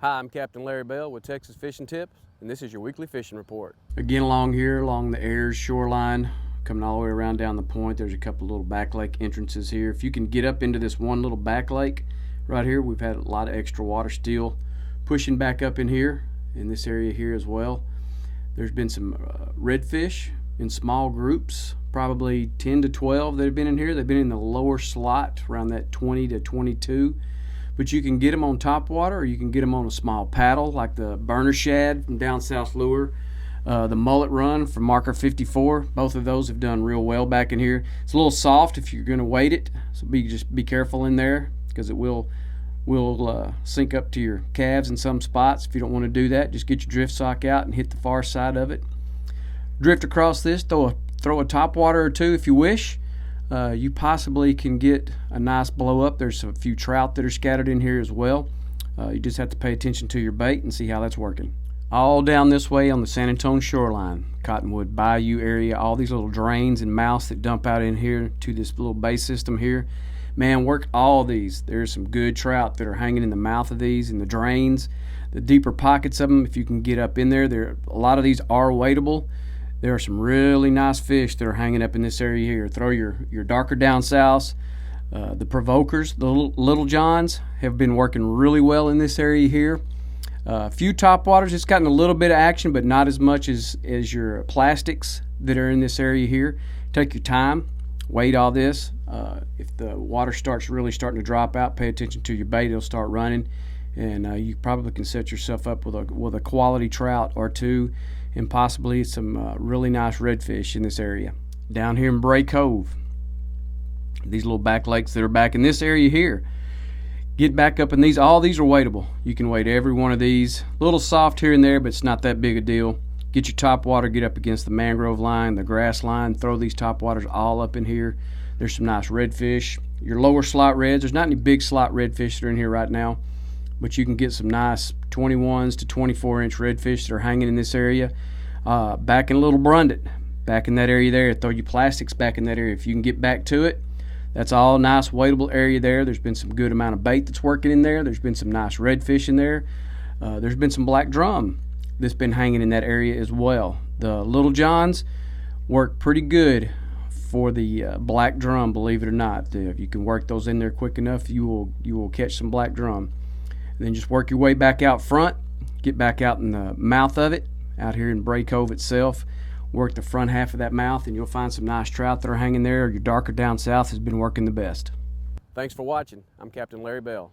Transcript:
Hi, I'm Captain Larry Bell with Texas Fishing Tips, and this is your weekly fishing report. Again, along here, along the Ayers shoreline, coming all the way around down the point, there's a couple little back lake entrances here. If you can get up into this one little back lake right here, we've had a lot of extra water still pushing back up in here, in this area here as well. There's been some redfish in small groups, probably 10 to 12 that have been in here. They've been in the lower slot, around that 20 to 22. But you can get them on top water, or you can get them on a small paddle like the burner shad from Down South Lure, the mullet run from Marker 54. Both of those have done real well back in here. It's a little soft if you're going to weight it, so just be careful in there, because it will sink up to your calves in some spots. If you don't want to do that, just get your drift sock out and hit the far side of it. Drift across this, throw a top water or two if you wish. You possibly can get a nice blow up. There's a few trout that are scattered in here as well. You just have to pay attention to your bait and see how that's working. All down this way on the San Antonio shoreline, Cottonwood Bayou area, all these little drains and mouths that dump out in here to this little bay system here. Man, work all these. There's some good trout that are hanging in the mouth of these, in the drains, the deeper pockets of them. If you can get up in there, a lot of these are weightable. There are some really nice fish that are hanging up in this area here. Throw your darker down south. The provokers, the little johns, have been working really well in this area here. A few topwaters, it's gotten a little bit of action, but not as much as your plastics that are in this area here. Take your time, weight all this. If the water starts really starting to drop out, pay attention to your bait. It'll start running, and you probably can set yourself up with a quality trout or two, and possibly some really nice redfish in this area. Down here in Bray Cove, these little back lakes that are back in this area here, get back up in these. All these are weightable. You can weight every one of these. A little soft here and there, but it's not that big a deal. Get your top water, get up against the mangrove line, the grass line, throw these top waters all up in here. There's some nice redfish. Your lower slot reds, there's not any big slot redfish that are in here right now, but you can get some nice 21s to 24-inch redfish that are hanging in this area. Back in Little Brundit, back in that area there, throw your plastics back in that area. If you can get back to it, that's all nice weightable area there. There's been some good amount of bait that's working in there. There's been some nice redfish in there. There's been some black drum that's been hanging in that area as well. The little johns work pretty good for the black drum, believe it or not. If you can work those in there quick enough, you will catch some black drum. And then just work your way back out front, get back out in the mouth of it, out here in Bray Cove itself. Work the front half of that mouth, and you'll find some nice trout that are hanging there. Your darker down south has been working the best. Thanks for watching. I'm Captain Larry Bell.